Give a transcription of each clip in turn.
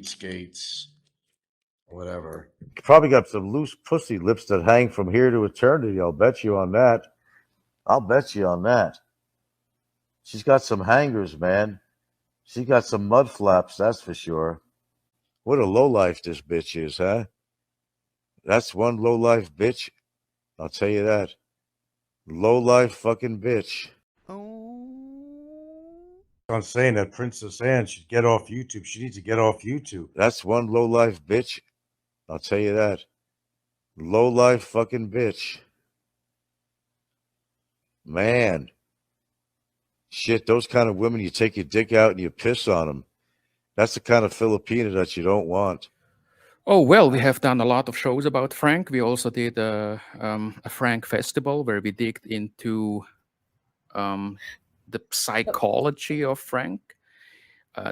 cheapskates, whatever. Probably got some loose pussy lips that hang from here to eternity. I'll bet you on that. I'll bet you on that. She's got some hangers, man. She got some mud flaps, that's for sure. What a lowlife this bitch is, huh? That's one lowlife bitch. I'll tell you that. Lowlife fucking bitch. I'm saying that Princess Anne should get off YouTube. She needs to get off YouTube. That's one lowlife bitch. I'll tell you that. Lowlife fucking bitch. Man. Shit, those kind of women, you take your dick out and you piss on them. That's the kind of Filipina that you don't want. Oh, well, we have done a lot of shows about Frank. We also did a Frank festival where we digged into the psychology of Frank,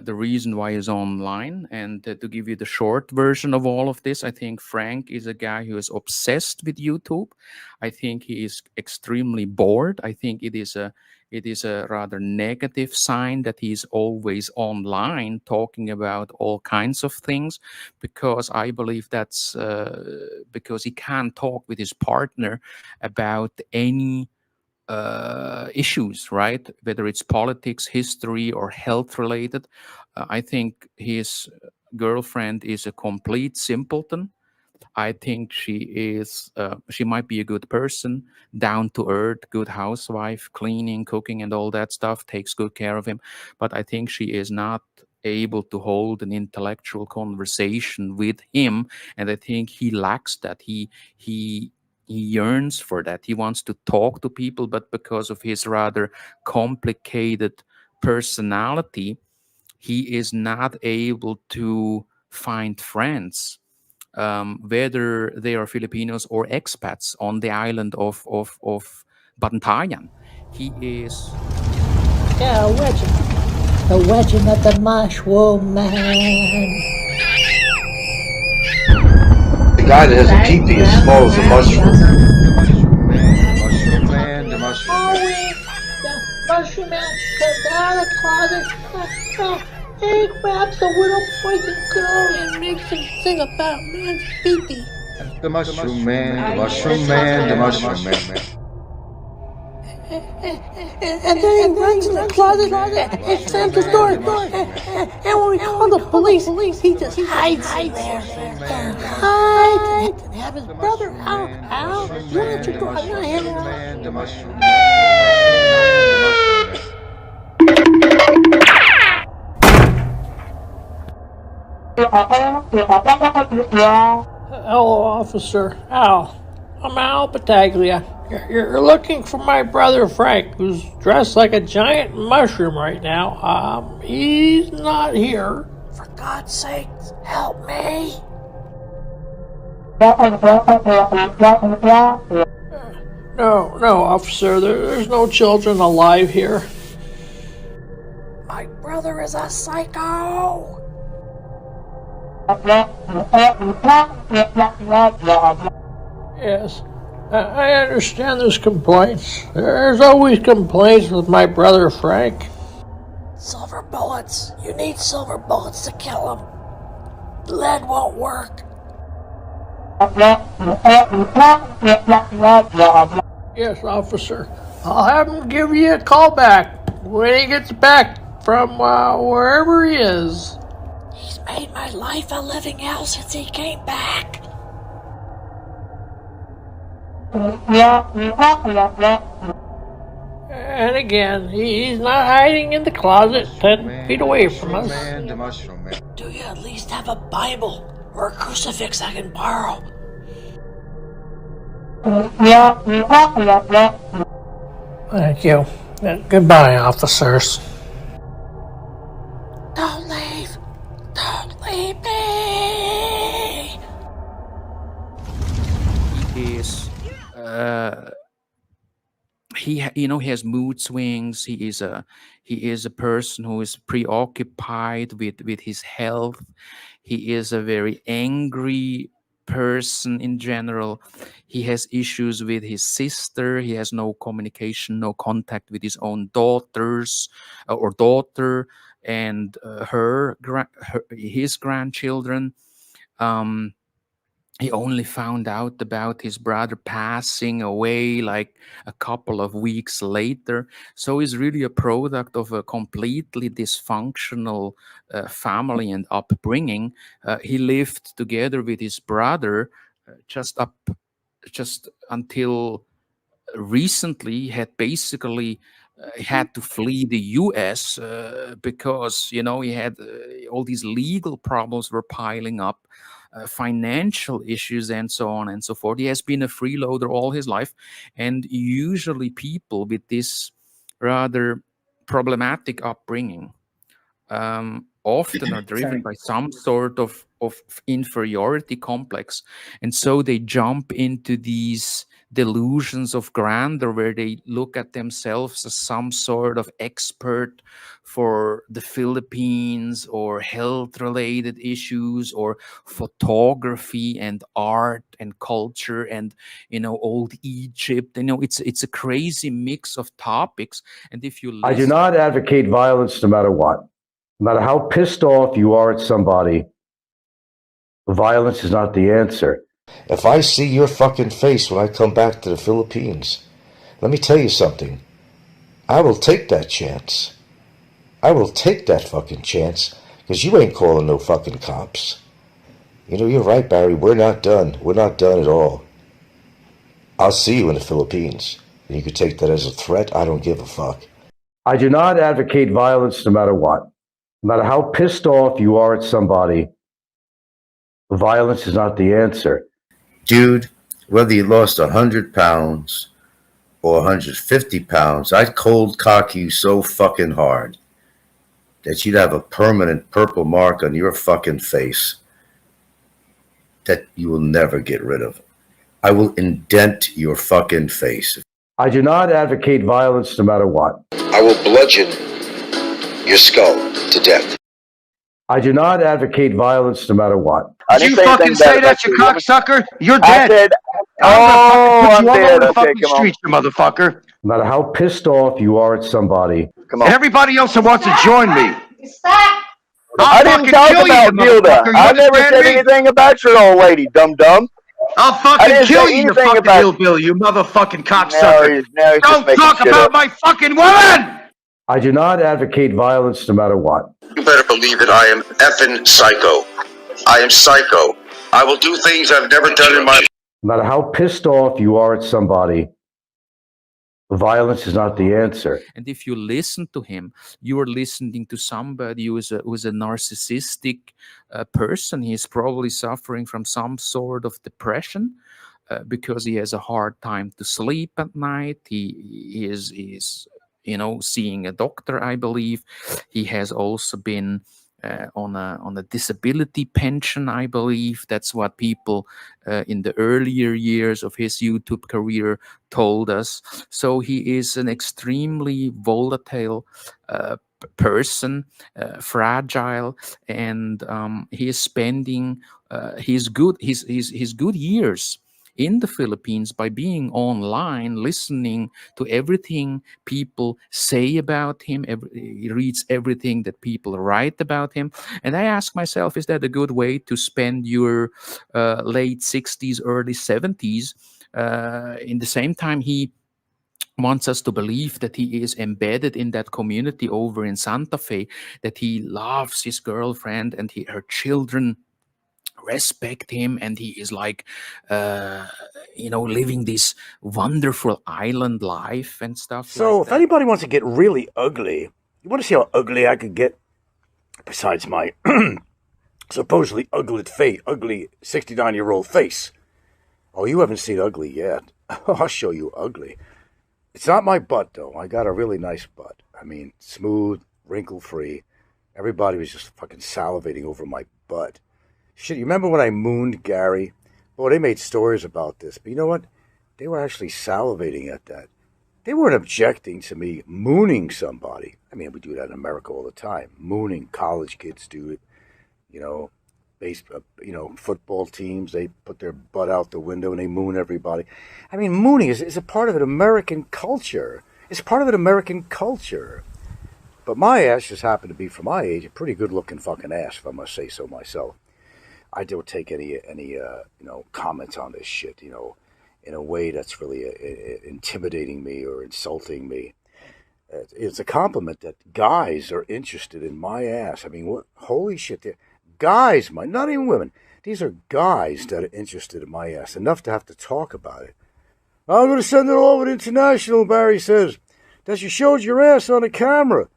the reason why he's online. And to give you the short version of all of this, I think Frank is a guy who is obsessed with YouTube. I think he is extremely bored. I think it is a rather negative sign that he's always online talking about all kinds of things, because I believe that's because he can't talk with his partner about any issues, right? Whether it's politics, history, or health related. I think his girlfriend is a complete simpleton. I think she might be a good person, down to earth, good housewife, cleaning, cooking, and all that stuff, takes good care of him. But I think she is not able to hold an intellectual conversation with him, and I think he lacks that. He yearns for that. He wants to talk to people, but because of his rather complicated personality, he is not able to find friends, whether they are Filipinos or expats on the island of Bantayan. He is... Yeah, the wedging of the mushroom man. The guy that has a teepee as small as a mushroom. Mushroom man, the mushroom man. The mushroom man comes out of the closet. He grabs the little boy and girl and makes him sing about man's pee-pee. The mushroom man, the mushroom man, the mushroom man. And then he runs in the closet and slams the door. And when we call the police, he just hides in there. Hides and have his brother out. You want to go out your hand? The mushroom man, Hello, officer. Al. I'm Al Battaglia. You're looking for my brother Frank, who's dressed like a giant mushroom right now. He's not here. For God's sake, help me. No, officer. There's no children alive here. My brother is a psycho. Yes, I understand there's complaints. There's always complaints with my brother Frank. Silver bullets. You need silver bullets to kill him. Lead won't work. Yes, officer. I'll have him give you a call back when he gets back from wherever he is. He's made my life a living hell since he came back. And again, he's not hiding in the closet 10 feet away from us. Do you at least have a Bible or a crucifix I can borrow? Thank you. Goodbye, officers. Don't leave. Don't leave me. He is... he has mood swings. He is a person who is preoccupied with his health. He is a very angry person in general. He has issues with his sister. He has no communication, no contact with his own daughters or daughter. and his grandchildren. He only found out about his brother passing away like a couple of weeks later. So he's really a product of a completely dysfunctional family and upbringing. He lived together with his brother just until recently. Had basically had to flee the US because he had all these legal problems were piling up, financial issues, and so on and so forth. He has been a freeloader all his life, and usually people with this rather problematic upbringing often are driven by some sort of inferiority complex, and so they jump into these delusions of grandeur where they look at themselves as some sort of expert for the Philippines or health related issues or photography and art and culture and old Egypt. It's a crazy mix of topics. And if you I do listen, not advocate violence no matter what. No matter how pissed off you are at somebody, violence is not the answer. If I see your fucking face when I come back to the Philippines, let me tell you something. I will take that chance. I will take that fucking chance, because you ain't calling no fucking cops. You're right, Barry. We're not done. We're not done at all. I'll see you in the Philippines. And you could take that as a threat. I don't give a fuck. I do not advocate violence no matter what. No matter how pissed off you are at somebody, violence is not the answer. Dude, whether you lost 100 pounds or 150 pounds, I'd cold cock you so fucking hard that you'd have a permanent purple mark on your fucking face that you will never get rid of. I will indent your fucking face. I do not advocate violence no matter what. I will bludgeon your skull to death. I do not advocate violence no matter what. Did you fucking say that, you cocksucker? You're dead. I said, I'm I'm dead. on the Okay, fucking come on. streets, you motherfucker. No matter how pissed off you are at somebody, Come And on. everybody else that wants to join me. I I'll didn't fucking talk kill you, about you Gilda. motherfucker. You I never understand said me? anything about your old lady, dum-dum. I'll I fucking didn't kill say you, you anything fucking about- hillbilly, you motherfucking Now cocksucker. he's just Don't making talk shit about up. my fucking woman! I do not advocate violence no matter what. You better believe that I am effing psycho. I am psycho. I will do things I've never done in my... No matter how pissed off you are at somebody, violence is not the answer. and if you listen to him, you are listening to somebody who is a narcissistic person. He is probably suffering from some sort of depression because he has a hard time to sleep at night. He is seeing a doctor, I believe. He has also been on a disability pension, I believe. That's what people in the earlier years of his YouTube career told us. So he is an extremely volatile person, fragile, and he is spending his good years in the Philippines by being online, listening to everything people say about him. He reads everything that people write about him. And I ask myself, is that a good way to spend your late 60s, early 70s? In the same time, he wants us to believe that he is embedded in that community over in Santa Fe, that he loves his girlfriend and her children respect him, and he is like living this wonderful island life and stuff. So like if that. anybody wants to get really ugly, you want to see how ugly I could get besides my supposedly ugly 69-year-old face. Oh, you haven't seen ugly yet. I'll show you ugly. It's not my butt, though. I got a really nice butt. I mean, smooth, wrinkle-free. Everybody was just fucking salivating over my butt. Shit, you remember when I mooned Gary? Boy, they made stories about this. But you know what? They were actually salivating at that. They weren't objecting to me mooning somebody. I mean, we do that in America all the time. Mooning, college kids do it. Football teams, they put their butt out the window and they moon everybody. I mean, mooning is a part of an American culture. It's part of an American culture. But my ass just happened to be, for my age, a pretty good-looking fucking ass, if I must say so myself. I don't take any comments on this shit, in a way that's really intimidating me or insulting me. It's a compliment that guys are interested in my ass. I mean, what? Holy shit. Guys, not even women. These are guys that are interested in my ass, enough to have to talk about it. I'm going to send it all over to International, Barry says. That you showed your ass on the camera.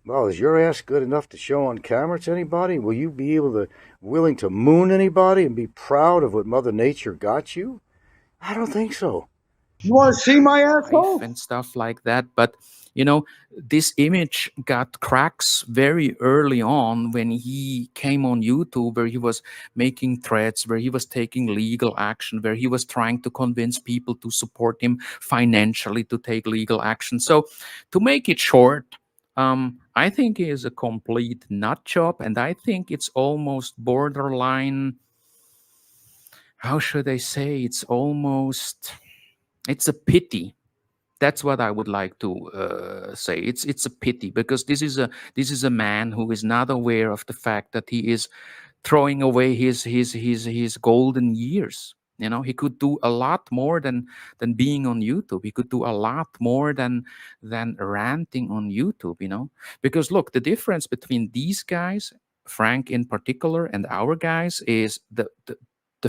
Well, is your ass good enough to show on camera to anybody? Will you be willing to moon anybody and be proud of what Mother Nature got you? I don't think so. You want to see my asshole? And stuff like that. But this image got cracks very early on when he came on YouTube, where he was making threats, where he was taking legal action, where he was trying to convince people to support him financially to take legal action. So to make it short, I think he is a complete nut job, and I think it's almost borderline, how should I say, it's a pity. That's what I would like to say. It's a pity, because this is a man who is not aware of the fact that he is throwing away his golden years. He could do a lot more than being on YouTube. He could do a lot more than ranting on YouTube. Because look, the difference between these guys, Frank in particular, and our guys is the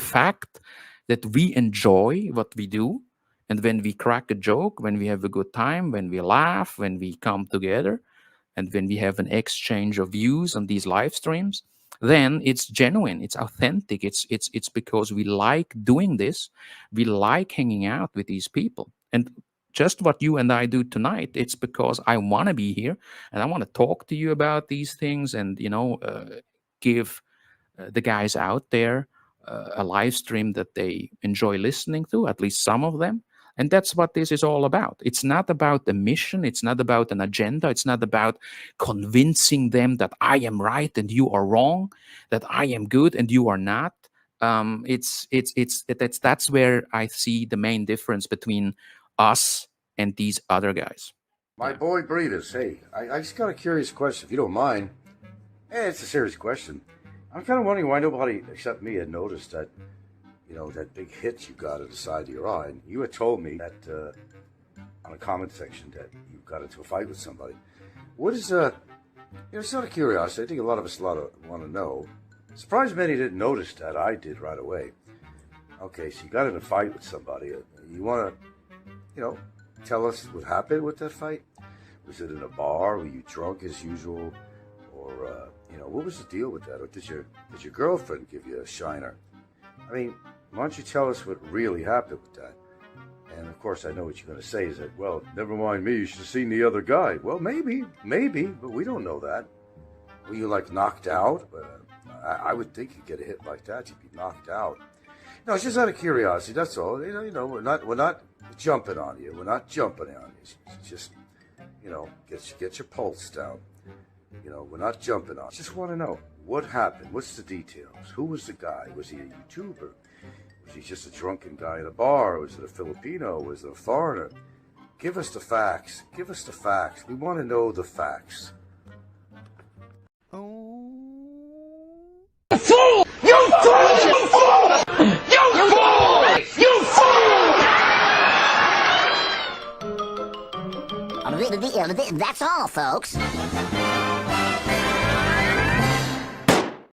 fact that we enjoy what we do. And when we crack a joke, when we have a good time, when we laugh, when we come together, and when we have an exchange of views on these live streams, then it's genuine, it's authentic, it's because we like doing this, we like hanging out with these people. And just what you and I do tonight, it's because I want to be here, and I want to talk to you about these things, and give the guys out there a live stream that they enjoy listening to, at least some of them. And that's what this is all about. It's not about the mission. It's not about an agenda. It's not about convincing them that I am right and you are wrong, that I am good and you are not. That's where I see the main difference between us and these other guys. My boy Breeders, hey, I just got a curious question, if you don't mind. Hey, it's a serious question. I'm kind of wondering why nobody except me had noticed that, that big hit you got at the side of your eye. And you had told me that on a comment section that you got into a fight with somebody. What is, it's out of curiosity. I think a lot of us want to know. Surprised many didn't notice that. I did right away. Okay, so you got in a fight with somebody. You want to, tell us what happened with that fight? Was it in a bar? Were you drunk as usual? Or, what was the deal with that? Or did your girlfriend give you a shiner? I mean, why don't you tell us what really happened with that? And of course, I know what you're going to say is that, well, never mind me, you should have seen the other guy. Well, maybe, but we don't know that. Were you knocked out? I would think you'd get a hit like that, you'd be knocked out. No, it's just out of curiosity. That's all. We're not jumping on you. We're not jumping on you. It's just, get your pulse down. We're not jumping on. Just want to know what happened. What's the details? Who was the guy? Was he a YouTuber? Was he just a drunken guy in a bar? Was it a Filipino? Was it a foreigner? Give us the facts. Give us the facts. We want to know the facts. You fool! You fool! You fool! You fool! You fool! That's all, folks.